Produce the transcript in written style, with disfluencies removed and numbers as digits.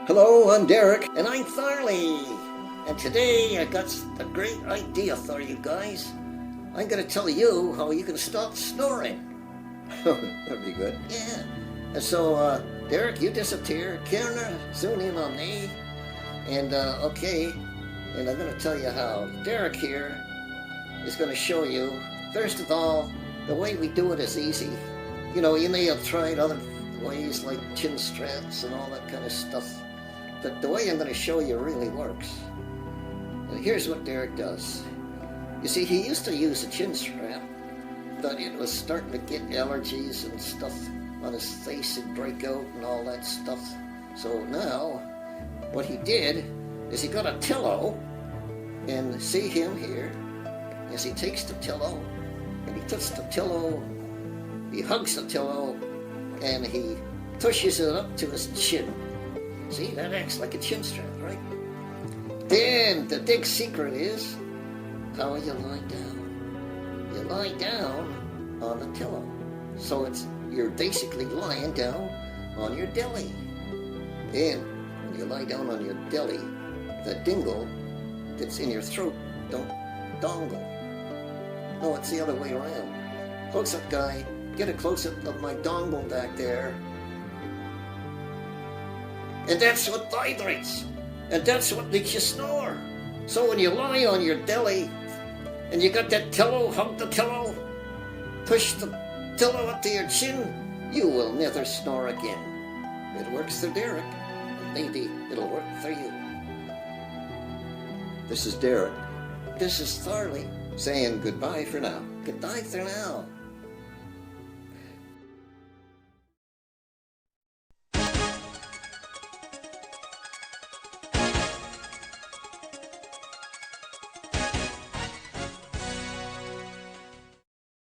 Hello, I'm Derek. And I'm Farley. And today I got a great idea for you guys. I'm going to tell you how you can stop snoring. That'd be good. Yeah. And so, Derek, you disappear. Kierna, zoom in on me. And, okay. And I'm going to tell you how. Derek here is going to show you, first of all, the way we do it is easy. You know, you may have tried other ways like chin straps and all that kind of stuff. But the way I'm going to show you really works. And here's what Derek does. You see, he used to use a chin strap, but it was starting to get allergies and stuff on his face and break out and all that stuff. So now, what he did is he got a pillow, and see him here, as he takes the pillow, and he puts the pillow, he hugs the pillow, and he pushes it up to his chin. See, that acts like a chin strap, right? Then the big secret is how you lie down. You lie down on the pillow. So you're basically lying down on your belly. And when you lie down on your belly, the dingle that's in your throat don't dongle. No, it's the other way around. Close-up guy, get a close-up of my dongle back there. And that's what vibrates. And that's what makes you snore. So when you lie on your belly and you got that pillow, hug the pillow, push the pillow up to your chin, you will never snore again. It works for Derek. And maybe it'll work for you. This is Derek. This is Farley saying goodbye for now. Goodbye for now.